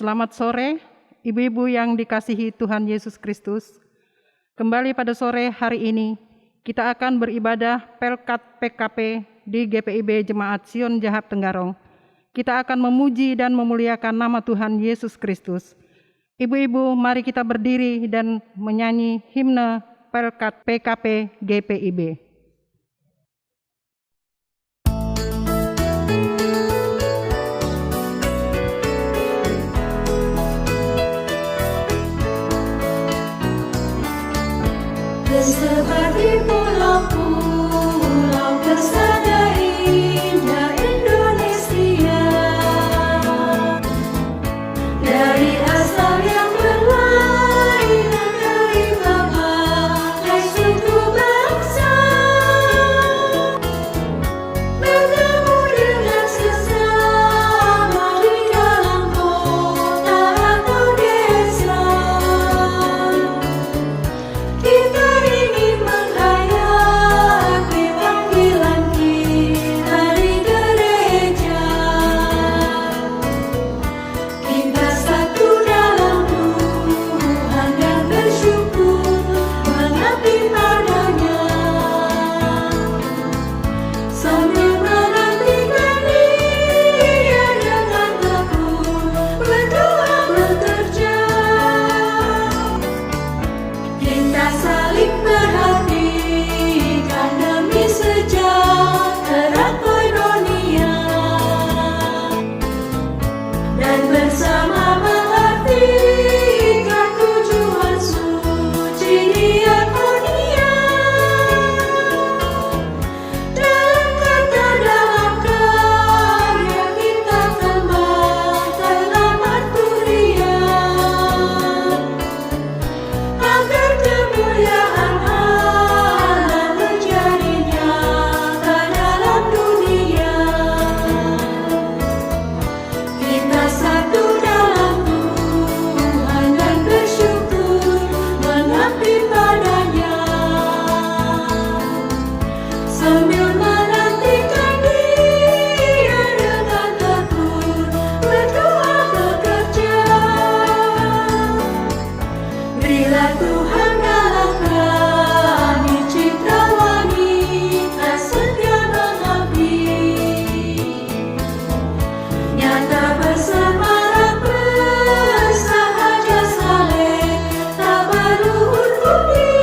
Selamat sore, ibu-ibu yang dikasihi Tuhan Yesus Kristus. Kembali pada sore hari ini, kita akan beribadah Pelkat PKP di GPIB Jemaat Sion Jahat Tenggarong. Kita akan memuji dan memuliakan nama Tuhan Yesus Kristus. Ibu-ibu, mari kita berdiri dan menyanyi himne Pelkat PKP GPIB. Seperti pulau-pulau bersama indah Indonesia, dari asal yang berlainan dari berbagai suku bangsa, bertemu dengan sesama di dalam kota atau desa. Kita ingin menghayati panggilan kita di gereja. Kita satu dalam Tuhan dan bersyukur mengabdi padanya, sambil menantikan Dia dengan tekun berdoa bekerja. Kita saling perhatikan demi sejahtera koinonia, dan bersama mengartikan tujuan suci diakonia. Dalam kata, dalam karya kita kembangkanlah marturia, agar kemuliaan Allah menjadi nyata dalam dunia. Kita satu dalam Tuhan dan bersyukur mengabdi padanya, sambil menantikan Dia dengan tekun berdoa bekerja. Berilah Tuhan dalam kami cipta wanita setia mengabdi, nyata bersama bersahaja saleh tak berluhur budi.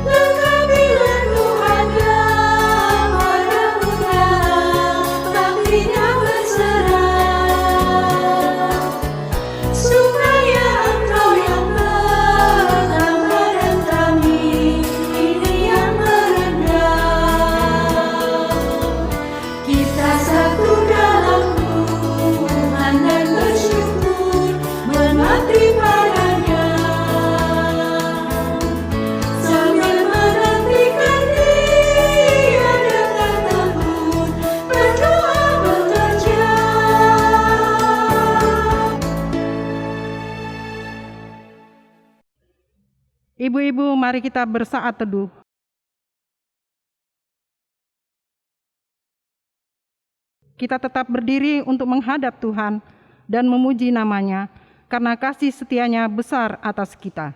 Lengkapilah Tuhan kepada mutiara baktinya berserah, supaya Engkau yang pertama dan kami ini yang merendah. Kita satu dalam Tuhan dan bersyukur mengabdi padanya, sambil menantikan Dia dengan tekun berdoa bekerja. Ibu-ibu, mari kita bersaat teduh. Kita tetap berdiri untuk menghadap Tuhan dan memuji nama-Nya, karena kasih setia-Nya besar atas kita.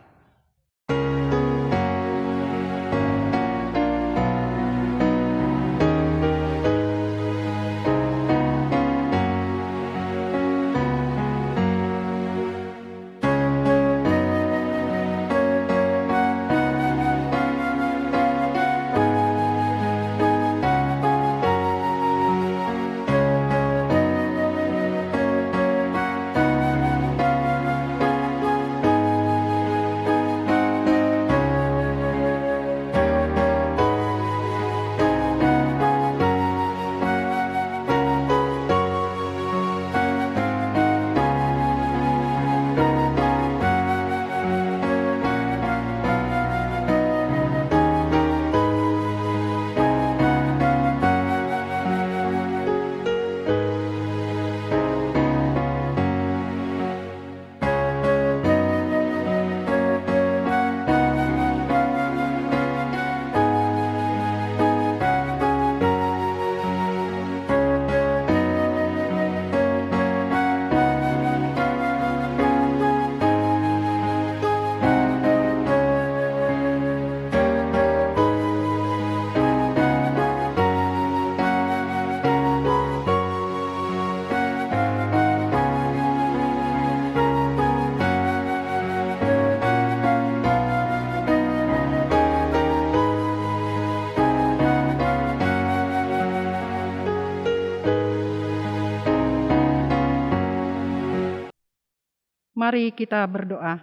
Mari kita berdoa.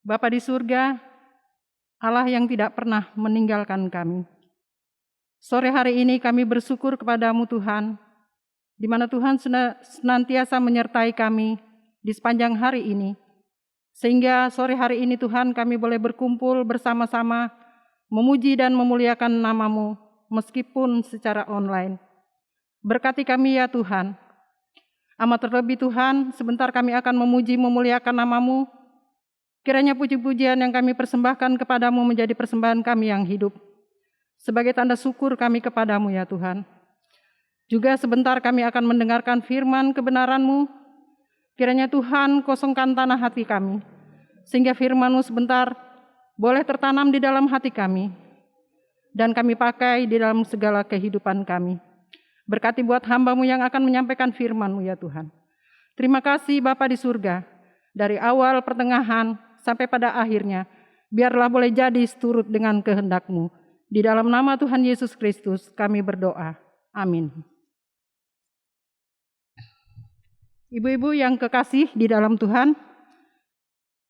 Bapa di surga, Allah yang tidak pernah meninggalkan kami. Sore hari ini kami bersyukur kepadamu Tuhan, di mana Tuhan senantiasa menyertai kami di sepanjang hari ini. Sehingga sore hari ini Tuhan kami boleh berkumpul bersama-sama, memuji dan memuliakan nama-Mu, meskipun secara online. Berkati kami ya Tuhan. Amat terlebih Tuhan, sebentar kami akan memuji memuliakan nama-Mu. Kiranya puji-pujian yang kami persembahkan kepadamu menjadi persembahan kami yang hidup. Sebagai tanda syukur kami kepadamu ya Tuhan. Juga sebentar kami akan mendengarkan firman kebenaran-Mu. Kiranya Tuhan kosongkan tanah hati kami. Sehingga firman-Mu sebentar boleh tertanam di dalam hati kami. Dan kami pakai di dalam segala kehidupan kami. Berkati buat hamba-Mu yang akan menyampaikan firman-Mu ya Tuhan. Terima kasih Bapa di surga. Dari awal pertengahan sampai pada akhirnya. Biarlah boleh jadi seturut dengan kehendak-Mu. Di dalam nama Tuhan Yesus Kristus kami berdoa. Amin. Ibu-ibu yang kekasih di dalam Tuhan.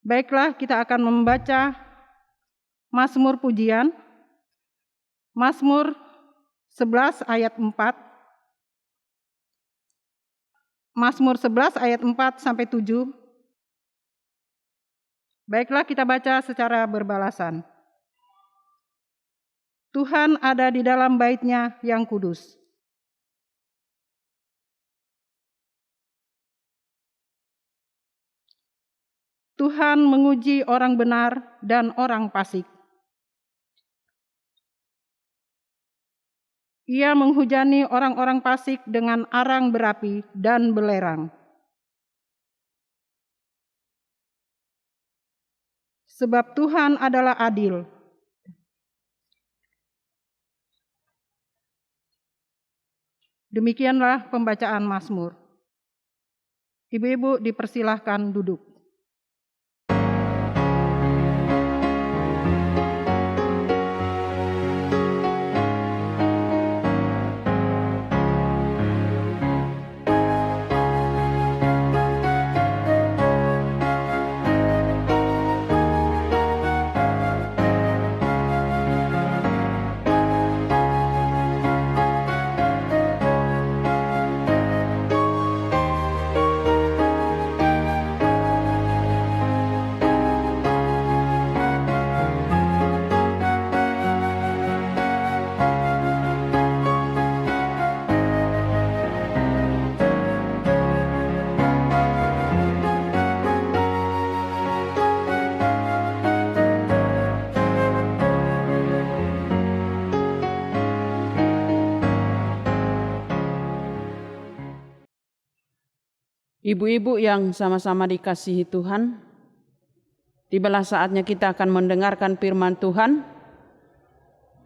Baiklah kita akan membaca Mazmur pujian. Mazmur 11 ayat 4. Mazmur 11 ayat 4 sampai 7. Baiklah kita baca secara berbalasan. Tuhan ada di dalam bait-Nya yang kudus. Tuhan menguji orang benar dan orang fasik. Ia menghujani orang-orang fasik dengan arang berapi dan belerang. Sebab Tuhan adalah adil. Demikianlah pembacaan Mazmur. Ibu-ibu dipersilahkan duduk. Ibu-ibu yang sama-sama dikasihi Tuhan, tibalah saatnya kita akan mendengarkan firman Tuhan.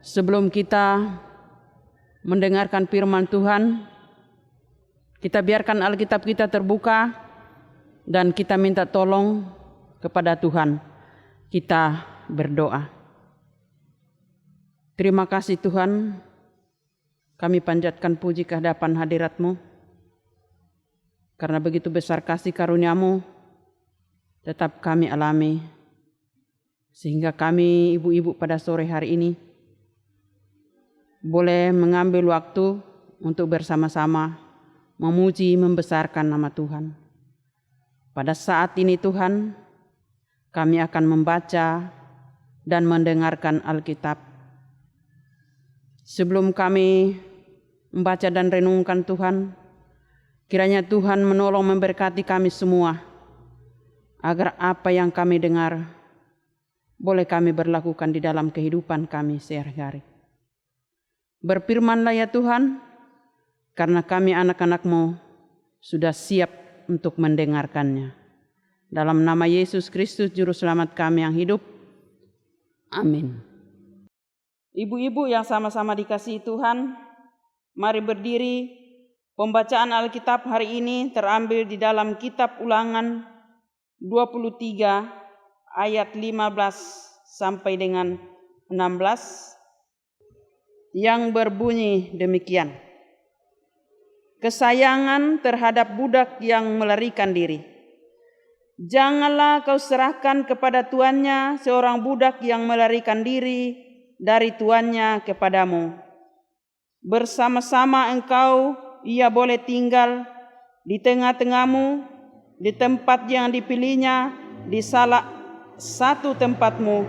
Sebelum kita mendengarkan firman Tuhan, kita biarkan Alkitab kita terbuka dan kita minta tolong kepada Tuhan. Kita berdoa. Terima kasih Tuhan, kami panjatkan puji ke hadapan hadirat-Mu. Karena begitu besar kasih karunia-Mu, tetap kami alami. Sehingga kami ibu-ibu pada sore hari ini boleh mengambil waktu untuk bersama-sama memuji membesarkan nama Tuhan. Pada saat ini Tuhan, kami akan membaca dan mendengarkan Alkitab. Sebelum kami membaca dan renungkan Tuhan, kiranya Tuhan menolong memberkati kami semua, agar apa yang kami dengar boleh kami berlakukan di dalam kehidupan kami sehari-hari. Berfirmanlah ya Tuhan, karena kami anak-anak-Mu sudah siap untuk mendengarkannya. Dalam nama Yesus Kristus Juru Selamat kami yang hidup. Amin. Ibu-ibu yang sama-sama dikasihi Tuhan, mari berdiri. Pembacaan Alkitab hari ini terambil di dalam kitab Ulangan 23 ayat 15 sampai dengan 16 yang berbunyi demikian. Kesayangan terhadap budak yang melarikan diri Janganlah kau serahkan kepada tuannya seorang budak yang melarikan diri dari tuannya kepadamu. Bersama-sama engkau ia boleh tinggal di tengah-tengahmu, di tempat yang dipilihnya, di salah satu tempatmu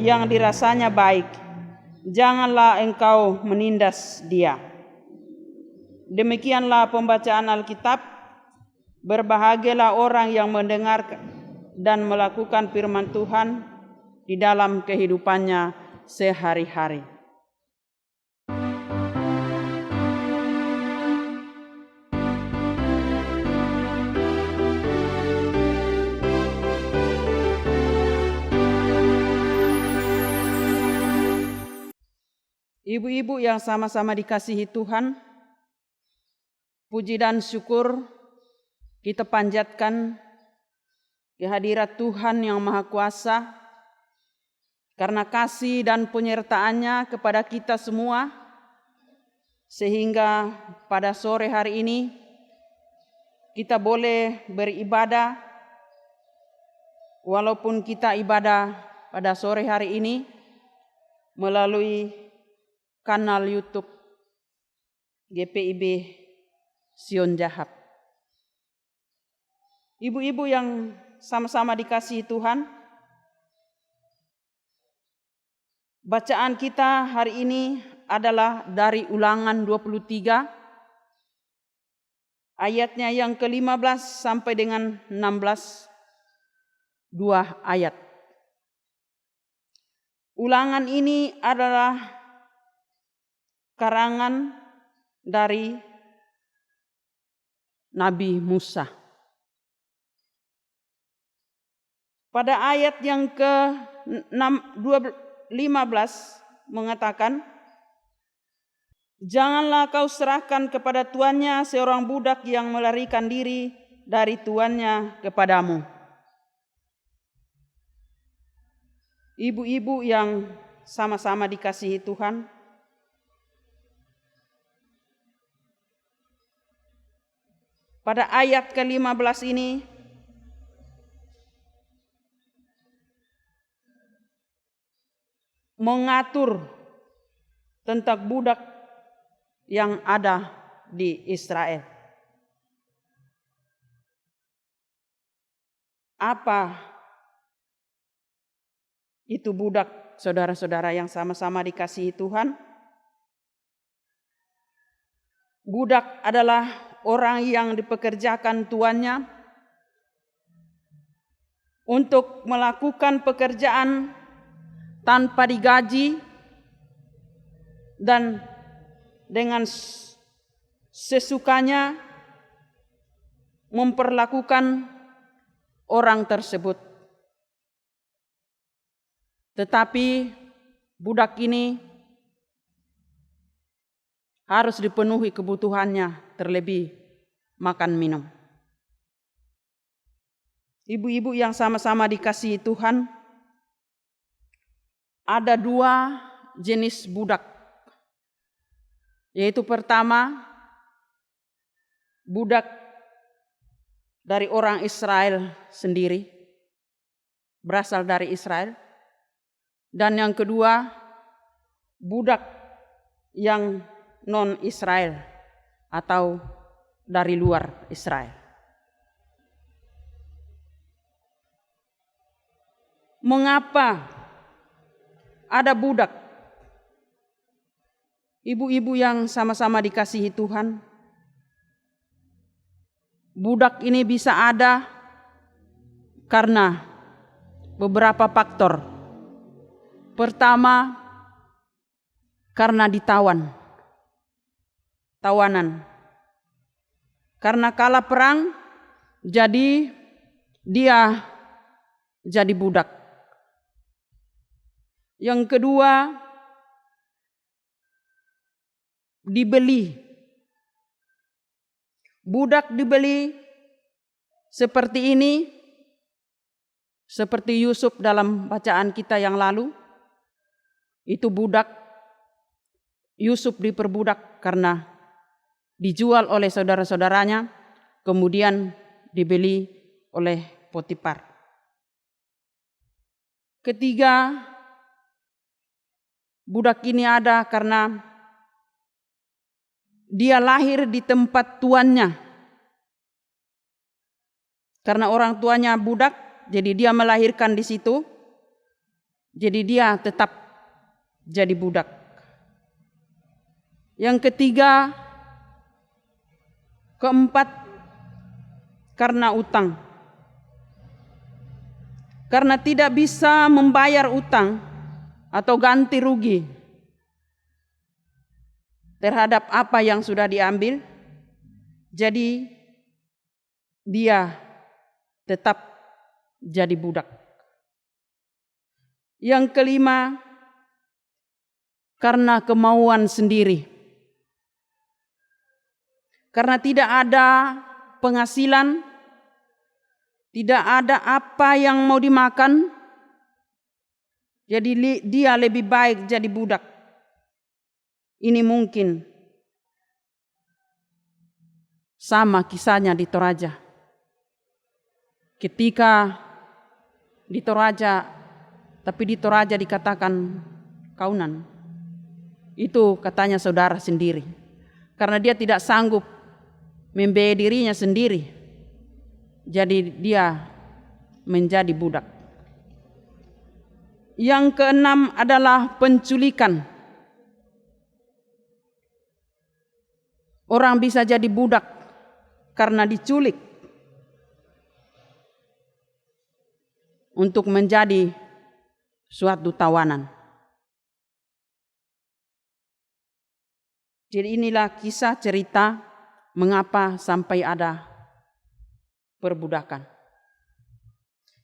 yang dirasanya baik. Janganlah engkau menindas dia. Demikianlah pembacaan Alkitab. Berbahagialah orang yang mendengar dan melakukan firman Tuhan di dalam kehidupannya sehari-hari. Ibu-ibu yang sama-sama dikasihi Tuhan, puji dan syukur kita panjatkan kehadirat Tuhan yang Maha Kuasa karena kasih dan penyertaan-Nya kepada kita semua, sehingga pada sore hari ini kita boleh beribadah. Walaupun kita ibadah pada sore hari ini melalui kanal YouTube GPIB Sion Jahap. Ibu-ibu yang sama-sama dikasihi Tuhan, bacaan kita hari ini adalah dari Ulangan 23, ayatnya yang ke-15 sampai dengan 16, 2 ayat. Ulangan ini adalah karangan dari Nabi Musa. Pada ayat yang ke-15 mengatakan, janganlah kau serahkan kepada tuannya seorang budak yang melarikan diri dari tuannya kepadamu. Ibu-ibu yang sama-sama dikasihi Tuhan, pada ayat ke-15 ini mengatur tentang budak yang ada di Israel. Apa itu budak, saudara-saudara yang sama-sama dikasihi Tuhan? Budak adalah orang yang dipekerjakan tuannya untuk melakukan pekerjaan tanpa digaji dan dengan sesukanya memperlakukan orang tersebut. Tetapi budak ini harus dipenuhi kebutuhannya, terlebih makan minum. Ibu-ibu yang sama-sama dikasihi Tuhan, ada 2 jenis budak, yaitu pertama, budak dari orang Israel sendiri, berasal dari Israel. Dan yang kedua, budak yang non-Israel atau dari luar Israel. Mengapa ada budak? Ibu-ibu yang sama-sama dikasihi Tuhan, budak ini bisa ada karena beberapa faktor. Pertama, karena tawanan. Karena kalah perang, jadi dia jadi budak. Yang kedua, dibeli. Budak dibeli seperti ini, seperti Yusuf dalam bacaan kita yang lalu. Itu budak, Yusuf diperbudak karena dijual oleh saudara-saudaranya, kemudian dibeli oleh Potifar. Ketiga, budak ini ada karena dia lahir di tempat tuannya. Karena orang tuanya budak, jadi dia melahirkan di situ. Jadi dia tetap jadi budak. Yang ketiga, keempat, karena utang. Karena tidak bisa membayar utang atau ganti rugi terhadap apa yang sudah diambil, jadi dia tetap jadi budak. Yang kelima, karena kemauan sendiri. Karena tidak ada penghasilan, tidak ada apa yang mau dimakan, jadi dia lebih baik jadi budak. Ini mungkin sama kisahnya di Toraja. Ketika di Toraja, tapi di Toraja dikatakan kaunan. Itu katanya saudara sendiri. Karena dia tidak sanggup membiayai dirinya sendiri. Jadi dia menjadi budak. Yang keenam adalah penculikan. Orang bisa jadi budak karena diculik untuk menjadi suatu tawanan. Jadi inilah kisah cerita mengapa sampai ada perbudakan.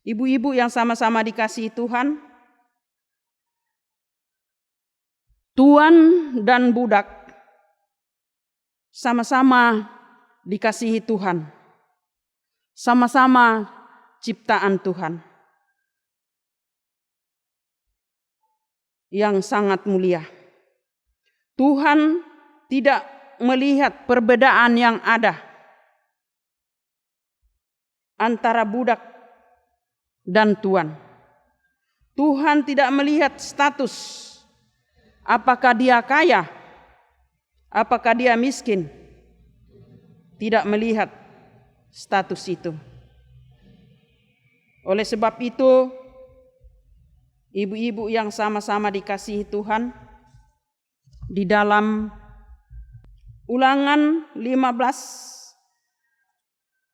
Ibu-ibu yang sama-sama dikasihi Tuhan, tuan dan budak sama-sama dikasihi Tuhan, sama-sama ciptaan Tuhan yang sangat mulia. Tuhan tidak melihat perbedaan yang ada antara budak dan tuan. Tuhan tidak melihat status, apakah dia kaya, apakah dia miskin. Tidak melihat status itu. Oleh sebab itu, ibu-ibu yang sama-sama dikasihi Tuhan, di dalam Ulangan 15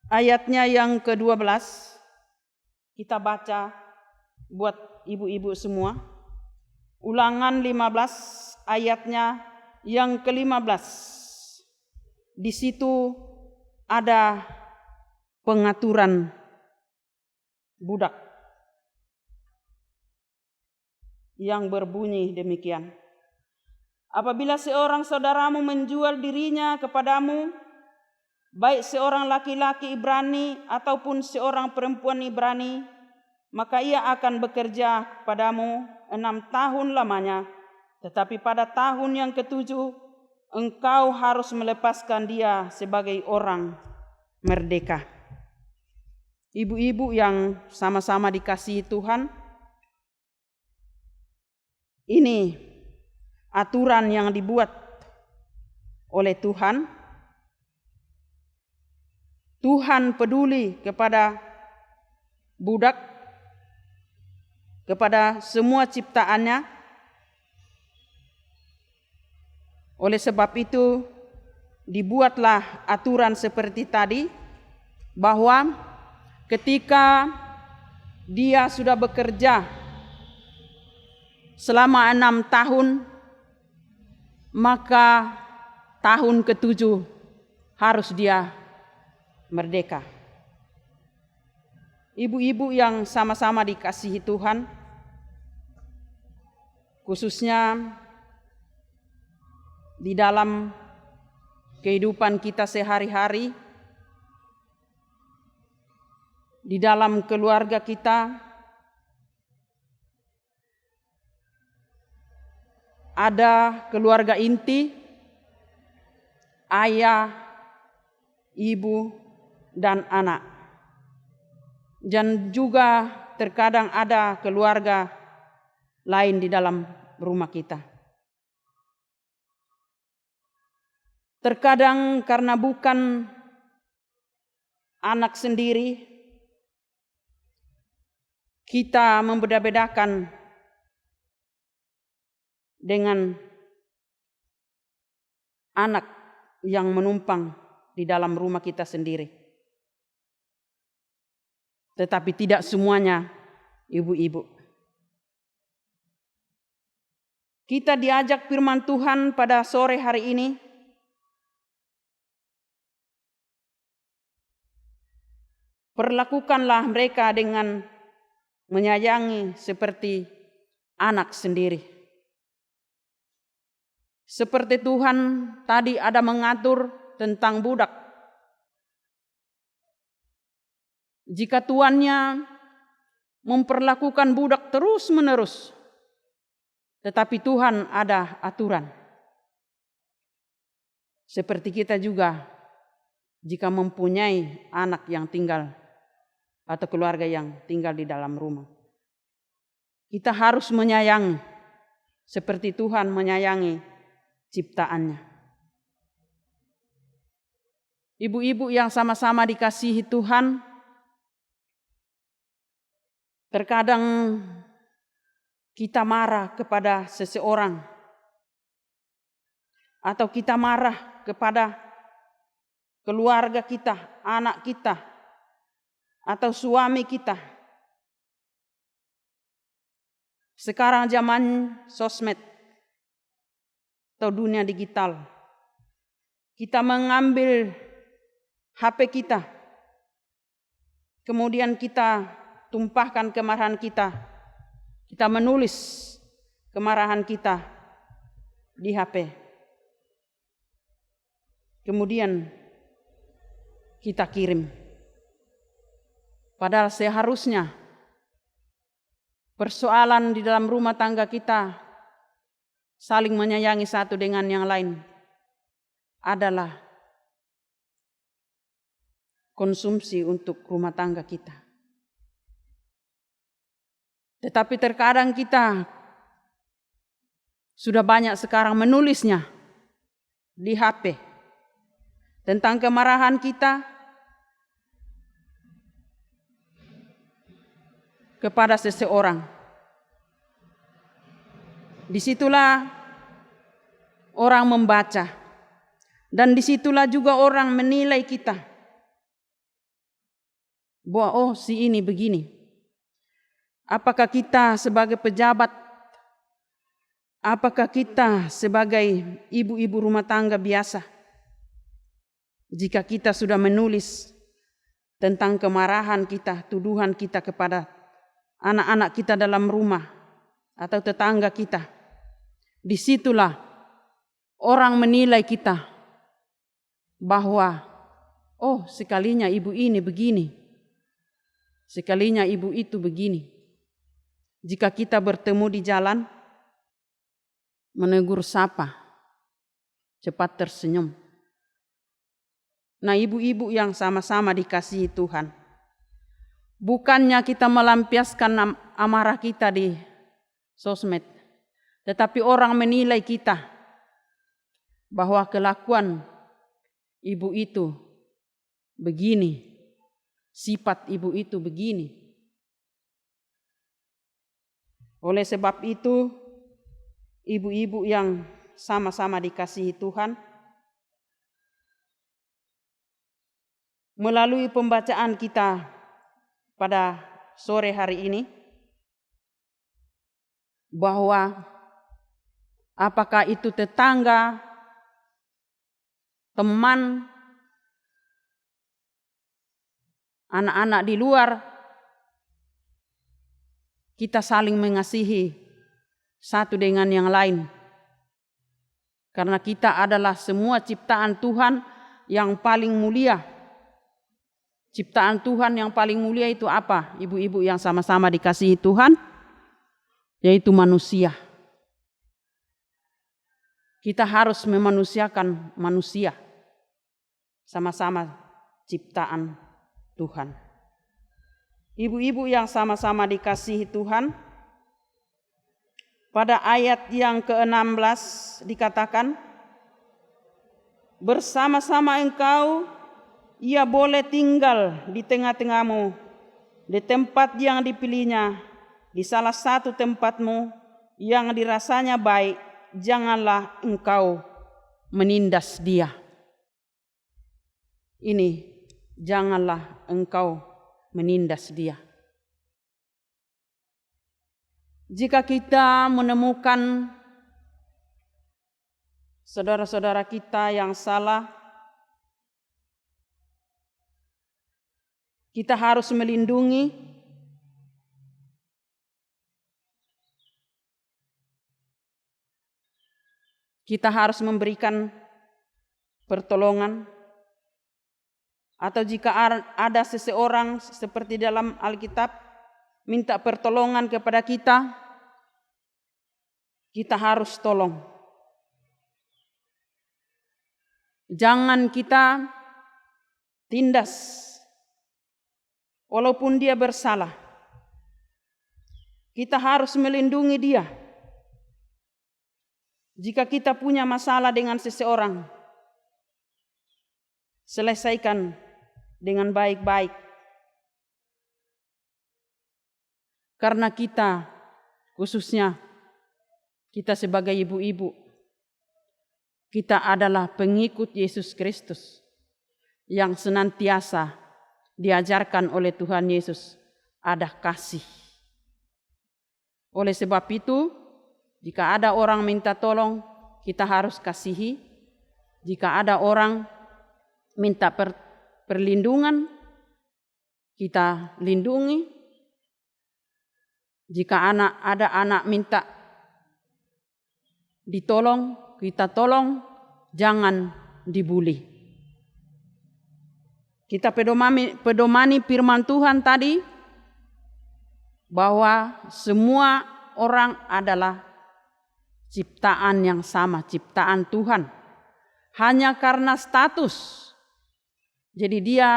ayatnya yang ke-12, kita baca buat ibu-ibu semua. Ulangan 15 ayatnya yang ke-15. Di situ ada pengaturan budak yang berbunyi demikian. Apabila seorang saudaramu menjual dirinya kepadamu, baik seorang laki-laki Ibrani ataupun seorang perempuan Ibrani, maka ia akan bekerja padamu 6 tahun lamanya. Tetapi pada tahun yang ke-7, engkau harus melepaskan dia sebagai orang merdeka. Ibu-ibu yang sama-sama dikasihi Tuhan, ini aturan yang dibuat oleh Tuhan. Tuhan peduli kepada budak, kepada semua ciptaannya. Oleh sebab itu dibuatlah aturan seperti tadi, bahwa ketika dia sudah bekerja selama 6 tahun, maka tahun ke-7 harus dia merdeka. Ibu-ibu yang sama-sama dikasihi Tuhan, khususnya di dalam kehidupan kita sehari-hari, di dalam keluarga kita, ada keluarga inti, ayah, ibu, dan anak. Dan juga terkadang ada keluarga lain di dalam rumah kita. Terkadang karena bukan anak sendiri, kita membeda-bedakan dengan anak yang menumpang di dalam rumah kita sendiri. Tetapi tidak semuanya ibu-ibu. Kita diajak firman Tuhan pada sore hari ini perlakukanlah mereka dengan menyayangi seperti anak sendiri. Seperti Tuhan tadi ada mengatur tentang budak. Jika tuannya memperlakukan budak terus-menerus, tetapi Tuhan ada aturan. Seperti kita juga, jika mempunyai anak yang tinggal atau keluarga yang tinggal di dalam rumah, kita harus menyayangi seperti Tuhan menyayangi ciptaannya. Ibu-ibu yang sama-sama dikasihi Tuhan, terkadang kita marah kepada seseorang, atau kita marah kepada keluarga kita, anak kita, atau suami kita. Sekarang zaman sosmed atau dunia digital, kita mengambil HP kita, kemudian kita tumpahkan kemarahan kita. Kita menulis kemarahan kita di HP. Kemudian kita kirim. Padahal seharusnya persoalan di dalam rumah tangga kita saling menyayangi satu dengan yang lain adalah konsumsi untuk rumah tangga kita. Tetapi terkadang kita sudah banyak sekarang menulisnya di HP tentang kemarahan kita kepada seseorang. Disitulah orang membaca, dan disitulah juga orang menilai kita bahwa oh si ini begini. Apakah kita sebagai pejabat, apakah kita sebagai ibu-ibu rumah tangga biasa, jika kita sudah menulis tentang kemarahan kita, tuduhan kita kepada anak-anak kita dalam rumah atau tetangga kita, disitulah orang menilai kita bahwa oh sekalinya ibu ini begini, sekalinya ibu itu begini. Jika kita bertemu di jalan, menegur sapa, cepat tersenyum. Nah, ibu-ibu yang sama-sama dikasihi Tuhan, bukannya kita melampiaskan amarah kita di sosmed, tetapi orang menilai kita bahwa kelakuan ibu itu begini, sifat ibu itu begini. Oleh sebab itu, ibu-ibu yang sama-sama dikasihi Tuhan, melalui pembacaan kita pada sore hari ini, bahwa apakah itu tetangga, teman, anak-anak di luar, kita saling mengasihi satu dengan yang lain. Karena kita adalah semua ciptaan Tuhan yang paling mulia. Ciptaan Tuhan yang paling mulia itu apa? Ibu-ibu yang sama-sama dikasihi Tuhan, yaitu manusia. Kita harus memanusiakan manusia, sama-sama ciptaan Tuhan. Ibu-ibu yang sama-sama dikasihi Tuhan, pada ayat yang ke-16 dikatakan, bersama-sama engkau ia boleh tinggal di tengah-tengahmu, di tempat yang dipilihnya, di salah satu tempatmu yang dirasanya baik, janganlah engkau menindas dia. Ini, janganlah engkau menindas dia. Jika kita menemukan saudara-saudara kita yang salah, kita harus melindungi, kita harus memberikan pertolongan. Atau jika ada seseorang seperti dalam Alkitab minta pertolongan kepada kita, kita harus tolong. Jangan kita tindas walaupun dia bersalah. Kita harus melindungi dia. Jika kita punya masalah dengan seseorang, selesaikan dengan baik-baik. Karena kita, khususnya kita sebagai ibu-ibu, kita adalah pengikut Yesus Kristus yang senantiasa diajarkan oleh Tuhan Yesus, ada kasih. Oleh sebab itu, jika ada orang minta tolong, kita harus kasihi. Jika ada orang minta perlindungan, kita lindungi. Jika ada anak minta ditolong, kita tolong, jangan dibuli. Kita pedomani firman Tuhan tadi, bahwa semua orang adalah ciptaan yang sama, ciptaan Tuhan. Hanya karena status, jadi dia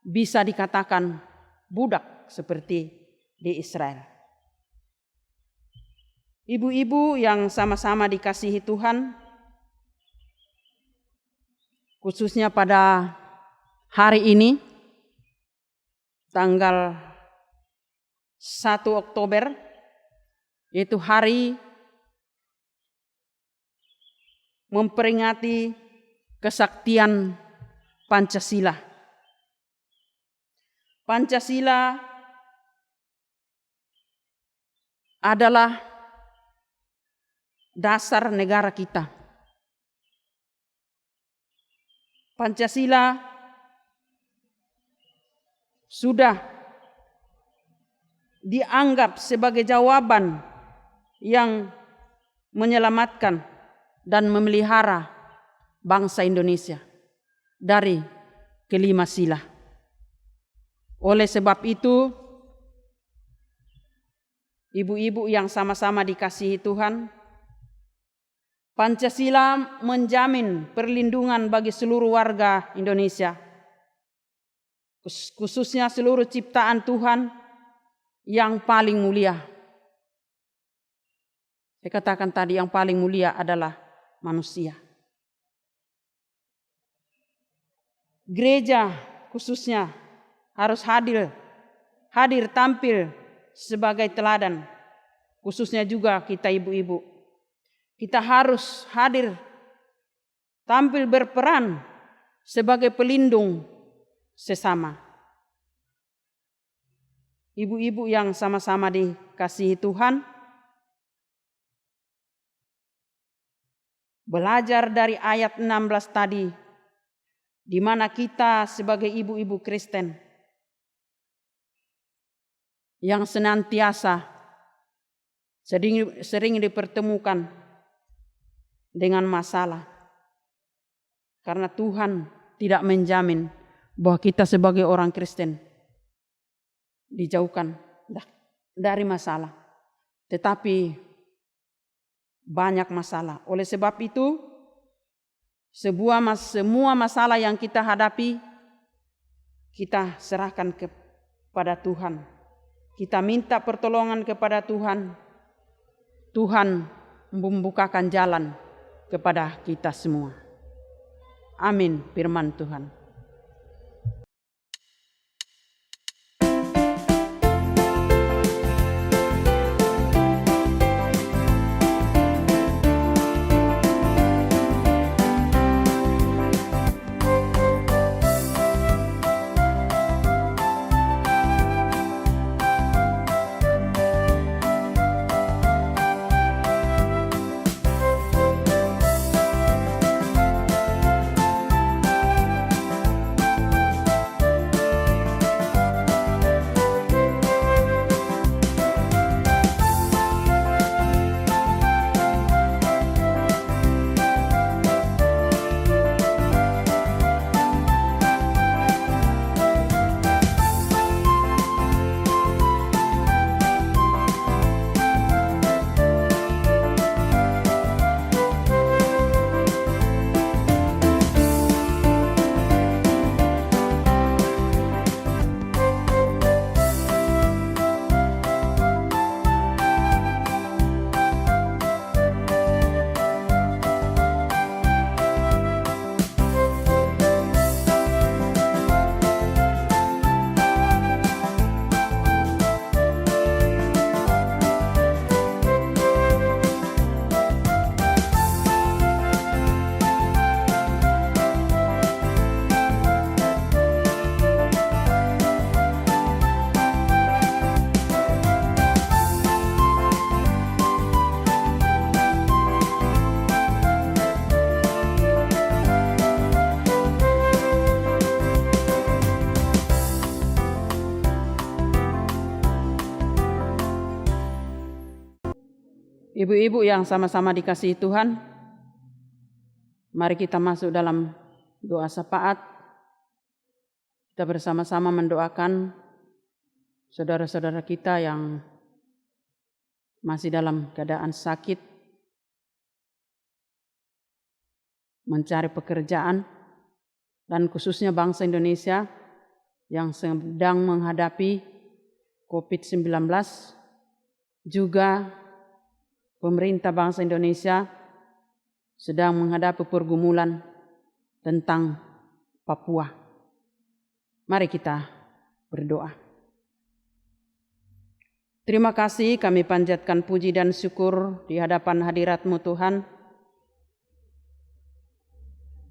bisa dikatakan budak seperti di Israel. Ibu-ibu yang sama-sama dikasihi Tuhan, khususnya pada hari ini, tanggal 1 Oktober, yaitu hari memperingati kesaktian Pancasila. Pancasila adalah dasar negara kita. Pancasila sudah dianggap sebagai jawaban yang menyelamatkan dan memelihara bangsa Indonesia dari kelima sila. Oleh sebab itu, ibu-ibu yang sama-sama dikasihi Tuhan, Pancasila menjamin perlindungan bagi seluruh warga Indonesia, khususnya seluruh ciptaan Tuhan yang paling mulia. Saya katakan tadi yang paling mulia adalah manusia. Gereja khususnya harus hadir tampil sebagai teladan, khususnya juga kita ibu-ibu. Kita harus hadir tampil berperan sebagai pelindung sesama. Ibu-ibu yang sama-sama dikasihi Tuhan, belajar dari ayat 16 tadi, di mana kita sebagai ibu-ibu Kristen yang senantiasa sering dipertemukan dengan masalah. Karena Tuhan tidak menjamin bahwa kita sebagai orang Kristen dijauhkan dari masalah. Tetapi banyak masalah. Oleh sebab itu, semua masalah yang kita hadapi, kita serahkan pada Tuhan. Kita minta pertolongan kepada Tuhan. Tuhan membukakan jalan kepada kita semua. Amin, firman Tuhan. Ibu-ibu yang sama-sama dikasihi Tuhan, mari kita masuk dalam doa syafaat. Kita bersama-sama mendoakan saudara-saudara kita yang masih dalam keadaan sakit, mencari pekerjaan, dan khususnya bangsa Indonesia yang sedang menghadapi COVID-19, juga pemerintah bangsa Indonesia sedang menghadapi pergumulan tentang Papua. Mari kita berdoa. Terima kasih, kami panjatkan puji dan syukur di hadapan hadirat-Mu Tuhan.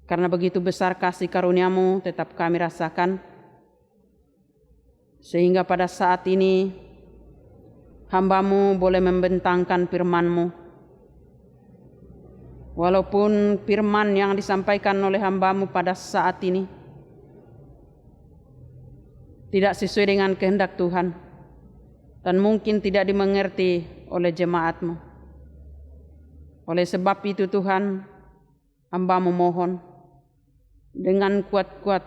Karena begitu besar kasih karunia-Mu tetap kami rasakan. Sehingga pada saat ini hamba-Mu boleh membentangkan firman-Mu. Walaupun firman yang disampaikan oleh hamba-Mu pada saat ini tidak sesuai dengan kehendak Tuhan dan mungkin tidak dimengerti oleh jemaat-Mu. Oleh sebab itu Tuhan, hamba-Mu mohon dengan kuat-kuat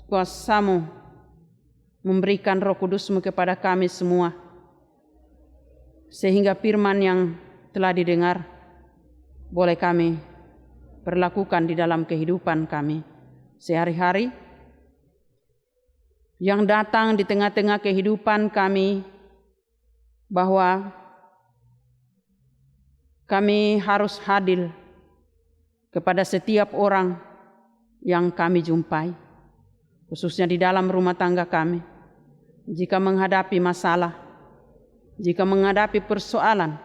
kuasa-Mu memberikan Roh Kudus-Mu kepada kami semua, sehingga firman yang telah didengar boleh kami perlakukan di dalam kehidupan kami sehari-hari, yang datang di tengah-tengah kehidupan kami, bahwa kami harus hadir kepada setiap orang yang kami jumpai, khususnya di dalam rumah tangga kami. Jika menghadapi masalah, jika menghadapi persoalan,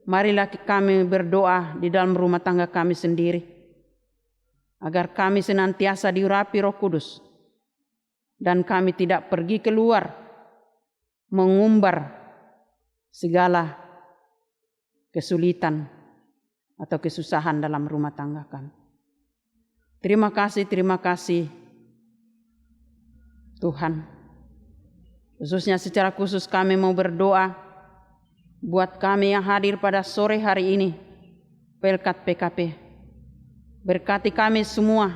marilah kami berdoa di dalam rumah tangga kami sendiri, agar kami senantiasa diurapi Roh Kudus, dan kami tidak pergi keluar mengumbar segala kesulitan atau kesusahan dalam rumah tangga kami. Terima kasih Tuhan. Khususnya secara khusus kami mau berdoa buat kami yang hadir pada sore hari ini, Pelkat PKP. Berkati kami semua,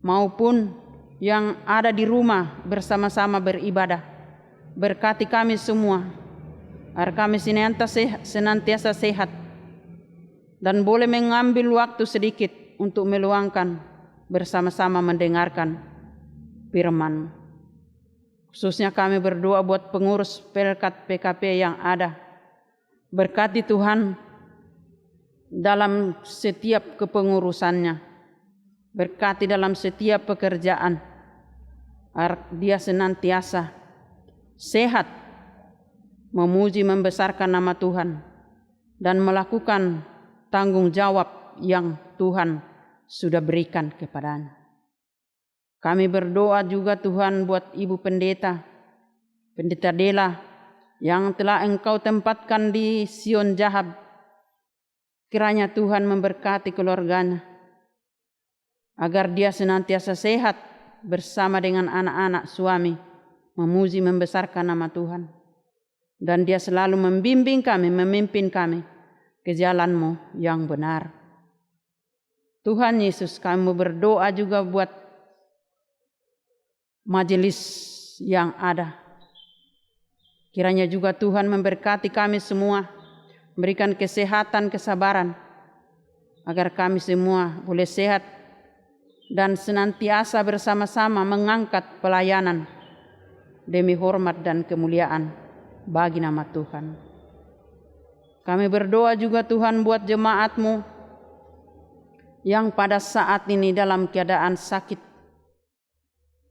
maupun yang ada di rumah bersama-sama beribadah. Berkati kami semua, agar kami senantiasa sehat dan boleh mengambil waktu sedikit untuk meluangkan bersama-sama mendengarkan firman. Khususnya kami berdoa buat pengurus Pelkat PKP yang ada. Berkati Tuhan dalam setiap kepengurusannya. Berkati dalam setiap pekerjaan. Agar dia senantiasa sehat, memuji membesarkan nama Tuhan, dan melakukan tanggung jawab yang Tuhan sudah berikan kepadanya. Kami berdoa juga Tuhan buat Ibu Pendeta Dela yang telah Engkau tempatkan di Sion Jahab. Kiranya Tuhan memberkati keluarganya, agar dia senantiasa sehat bersama dengan anak-anak suami, memuji membesarkan nama Tuhan. Dan dia selalu membimbing kami, memimpin kami ke jalan-Mu yang benar. Tuhan Yesus, kami berdoa juga buat majelis yang ada. Kiranya juga Tuhan memberkati kami semua, memberikan kesehatan, kesabaran, agar kami semua boleh sehat dan senantiasa bersama-sama mengangkat pelayanan demi hormat dan kemuliaan bagi nama Tuhan. Kami berdoa juga Tuhan buat jemaat-Mu yang pada saat ini dalam keadaan sakit.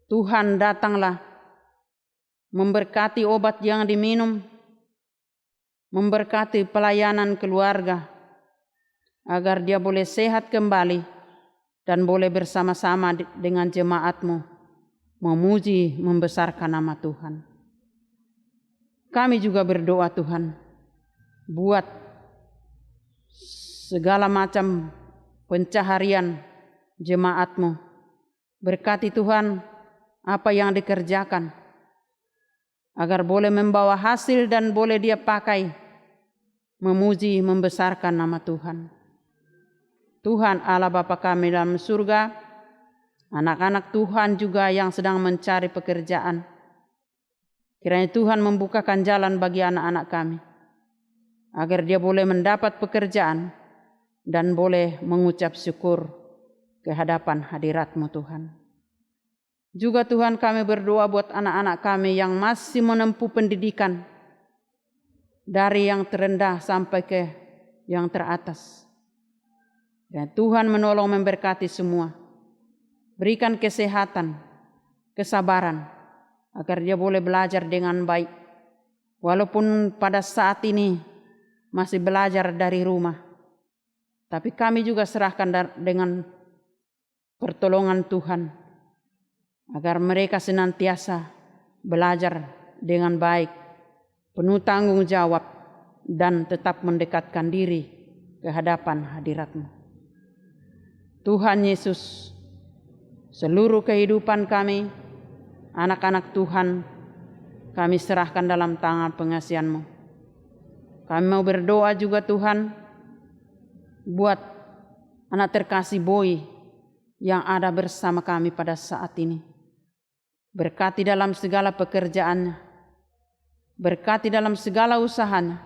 Tuhan datanglah, memberkati obat yang diminum, memberkati pelayanan keluarga, agar dia boleh sehat kembali dan boleh bersama-sama dengan jemaat-Mu memuji membesarkan nama Tuhan. Kami juga berdoa Tuhan buat segala macam pencaharian jemaat-Mu. Berkati Tuhan apa yang dikerjakan, agar boleh membawa hasil dan boleh dia pakai memuji membesarkan nama Tuhan. Tuhan Allah Bapa kami dalam surga, anak-anak Tuhan juga yang sedang mencari pekerjaan, kiranya Tuhan membukakan jalan bagi anak-anak kami, agar dia boleh mendapat pekerjaan dan boleh mengucap syukur ke hadapan hadirat-Mu Tuhan. Juga Tuhan kami berdoa buat anak-anak kami yang masih menempuh pendidikan dari yang terendah sampai ke yang teratas. Dan Tuhan menolong memberkati semua. Berikan kesehatan, kesabaran, agar dia boleh belajar dengan baik. Walaupun pada saat ini masih belajar dari rumah, tapi kami juga serahkan dengan pertolongan Tuhan, agar mereka senantiasa belajar dengan baik, penuh tanggung jawab, dan tetap mendekatkan diri ke hadapan hadirat-Mu. Tuhan Yesus, seluruh kehidupan kami, anak-anak Tuhan, kami serahkan dalam tangan pengasihan-Mu. Kami mau berdoa juga Tuhan, buat anak terkasih Boy yang ada bersama kami pada saat ini. Berkati dalam segala pekerjaannya, berkati dalam segala usahanya.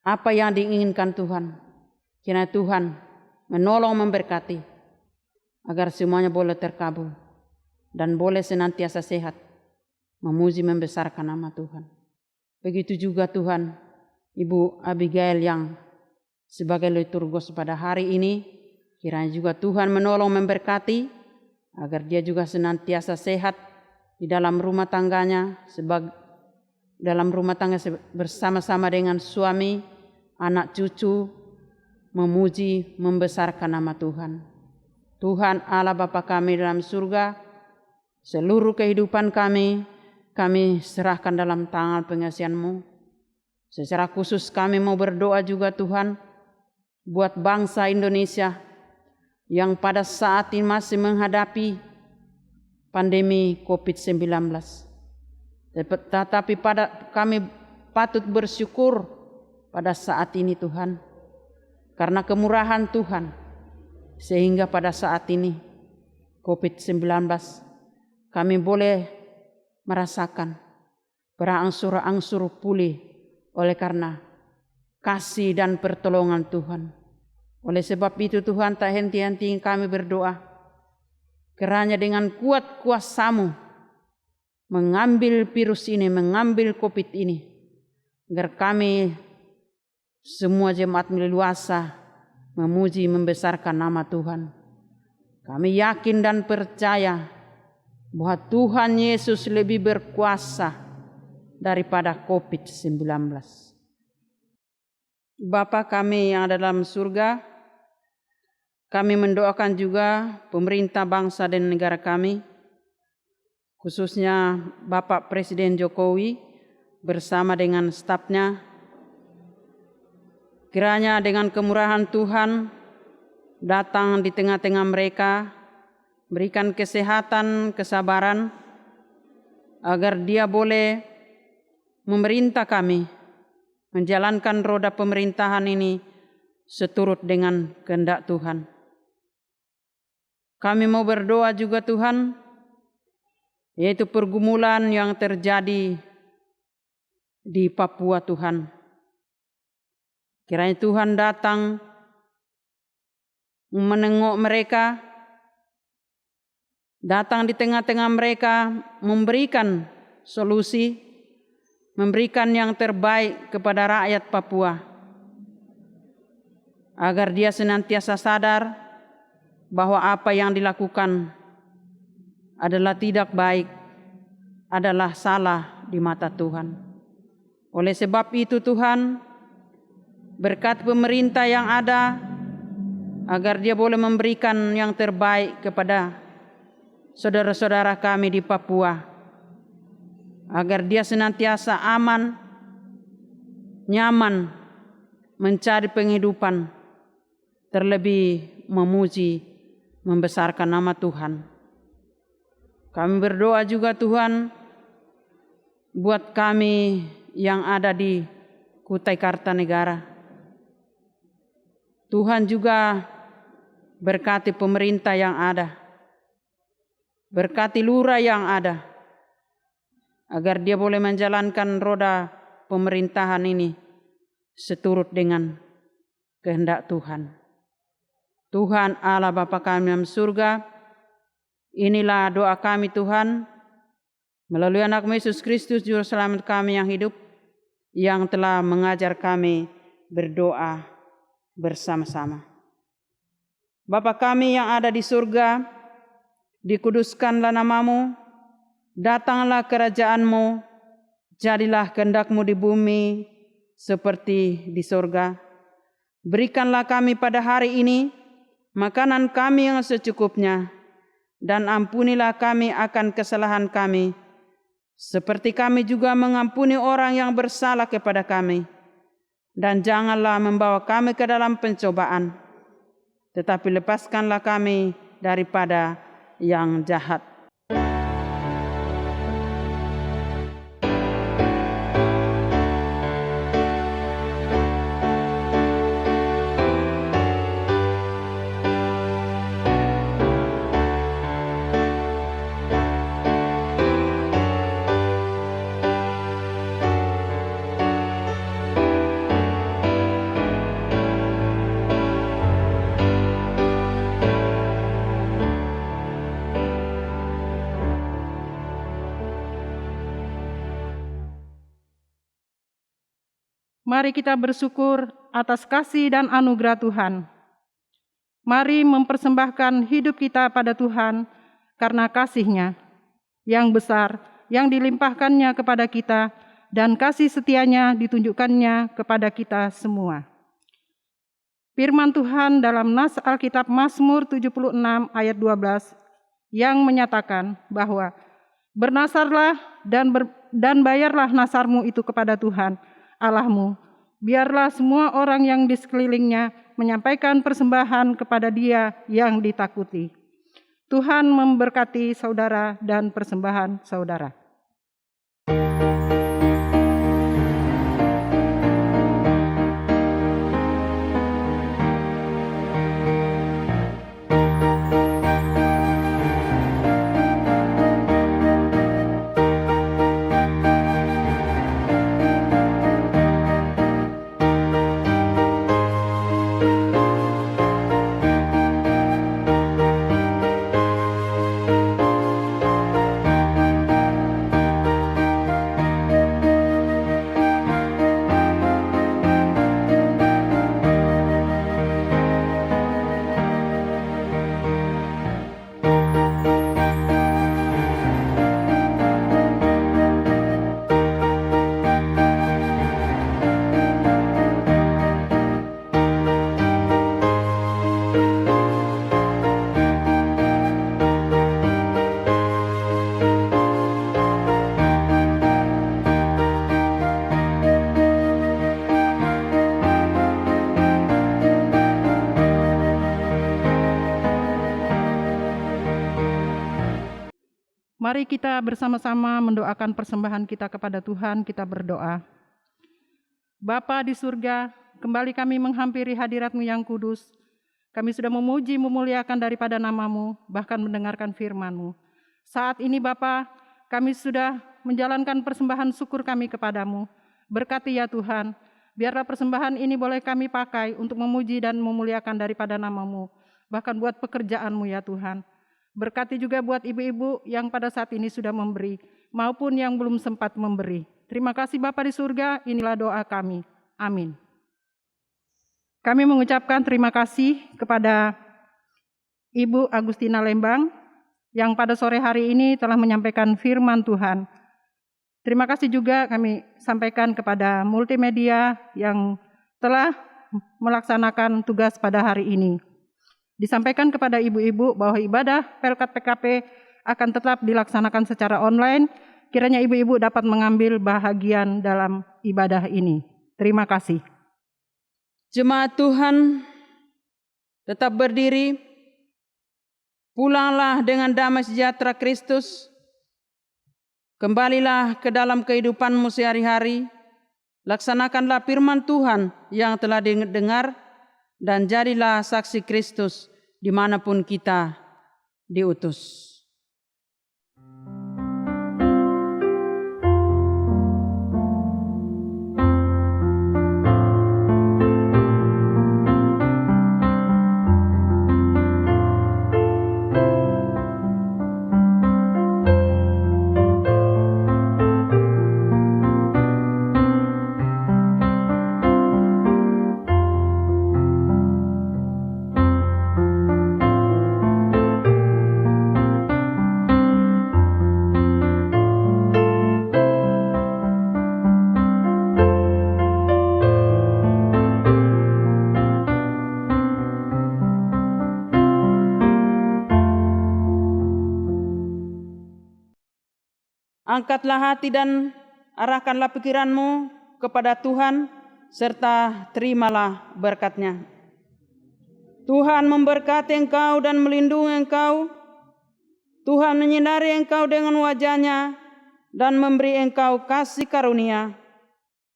Apa yang diinginkan Tuhan, kiranya Tuhan menolong memberkati, agar semuanya boleh terkabul dan boleh senantiasa sehat, memuji membesarkan nama Tuhan. Begitu juga Tuhan, Ibu Abigail yang sebagai liturgos pada hari ini, kiranya juga Tuhan menolong memberkati, agar dia juga senantiasa sehat di dalam rumah tangganya, dalam rumah tangga bersama-sama dengan suami, anak cucu, memuji membesarkan nama Tuhan. Tuhan Allah Bapa kami dalam surga, seluruh kehidupan kami serahkan dalam tangan pengasihan-Mu. Secara khusus kami mau berdoa juga Tuhan buat bangsa Indonesia yang pada saat ini masih menghadapi pandemi COVID-19. Tetapi kami patut bersyukur pada saat ini Tuhan, karena kemurahan Tuhan, sehingga pada saat ini COVID-19 kami boleh merasakan berangsur-angsur pulih oleh karena kasih dan pertolongan Tuhan. Oleh sebab itu Tuhan, tak henti-henti kami berdoa, kiranya dengan kuat kuasa-Mu mengambil virus ini, mengambil COVID ini, agar kami semua jemaat leluasa memuji membesarkan nama Tuhan. Kami yakin dan percaya bahwa Tuhan Yesus lebih berkuasa daripada COVID-19. Bapa kami yang ada dalam surga, kami mendoakan juga pemerintah bangsa dan negara kami, khususnya Bapak Presiden Jokowi bersama dengan stafnya. Kiranya dengan kemurahan Tuhan datang di tengah-tengah mereka, berikan kesehatan, kesabaran, agar Dia boleh memerintah kami, menjalankan roda pemerintahan ini seturut dengan kehendak Tuhan. Kami mau berdoa juga Tuhan, yaitu pergumulan yang terjadi di Papua Tuhan. Kiranya Tuhan datang menengok mereka, datang di tengah-tengah mereka, memberikan solusi, memberikan yang terbaik kepada rakyat Papua, agar dia senantiasa sadar bahwa apa yang dilakukan adalah tidak baik, adalah salah di mata Tuhan. Oleh sebab itu Tuhan, berkat pemerintah yang ada, agar dia boleh memberikan yang terbaik kepada saudara-saudara kami di Papua, agar dia senantiasa aman, nyaman, mencari penghidupan, terlebih memuji, membesarkan nama Tuhan. Kami berdoa juga Tuhan, buat kami yang ada di Kutai Kartanegara. Tuhan juga berkati pemerintah yang ada, berkati lurah yang ada, agar dia boleh menjalankan roda pemerintahan ini seturut dengan kehendak Tuhan. Tuhan Allah Bapa kami dalam surga, inilah doa kami Tuhan, melalui anak Yesus Kristus Juru Selamat kami yang hidup, yang telah mengajar kami berdoa bersama-sama. Bapa kami yang ada di surga, dikuduskanlah namamu, datanglah kerajaan-Mu, jadilah kehendak-Mu di bumi seperti di surga. Berikanlah kami pada hari ini makanan kami yang secukupnya, dan ampunilah kami akan kesalahan kami, seperti kami juga mengampuni orang yang bersalah kepada kami. Dan janganlah membawa kami ke dalam pencobaan, tetapi lepaskanlah kami daripada yang jahat. Mari kita bersyukur atas kasih dan anugerah Tuhan. Mari mempersembahkan hidup kita pada Tuhan karena kasih-Nya yang besar, yang dilimpahkannya kepada kita, dan kasih setia-Nya ditunjukkannya kepada kita semua. Firman Tuhan dalam nas Alkitab Mazmur 76 ayat 12 yang menyatakan bahwa bernasarlah dan bayarlah nasarmu itu kepada Tuhan Allahmu. Biarlah semua orang yang di sekelilingnya menyampaikan persembahan kepada Dia yang ditakuti. Tuhan memberkati saudara dan persembahan saudara. Mari kita bersama-sama mendoakan persembahan kita kepada Tuhan. Kita berdoa. Bapa di surga, kembali kami menghampiri hadirat-Mu yang kudus. Kami sudah memuji, memuliakan daripada nama-Mu, bahkan mendengarkan firman-Mu. Saat ini Bapa, kami sudah menjalankan persembahan syukur kami kepadamu. Berkati ya Tuhan, biarlah persembahan ini boleh kami pakai untuk memuji dan memuliakan daripada nama-Mu, bahkan buat pekerjaan-Mu ya Tuhan. Berkati juga buat ibu-ibu yang pada saat ini sudah memberi, maupun yang belum sempat memberi. Terima kasih Bapa di surga, inilah doa kami. Amin. Kami mengucapkan terima kasih kepada Ibu Agustina Lembang yang pada sore hari ini telah menyampaikan firman Tuhan. Terima kasih juga kami sampaikan kepada multimedia yang telah melaksanakan tugas pada hari ini. Disampaikan kepada ibu-ibu bahwa ibadah Pelkat PKP akan tetap dilaksanakan secara online. Kiranya ibu-ibu dapat mengambil bahagian dalam ibadah ini. Terima kasih. Jemaat Tuhan, tetap berdiri. Pulanglah dengan damai sejahtera Kristus. Kembalilah ke dalam kehidupanmu sehari-hari. Laksanakanlah firman Tuhan yang telah didengar dan jadilah saksi Kristus dimanapun kita diutus. Angkatlah hati dan arahkanlah pikiranmu kepada Tuhan, serta terimalah berkat-Nya. Tuhan memberkati engkau dan melindungi engkau. Tuhan menyinari engkau dengan wajah-Nya dan memberi engkau kasih karunia.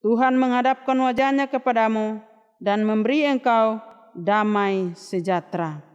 Tuhan menghadapkan wajah-Nya kepadamu dan memberi engkau damai sejahtera.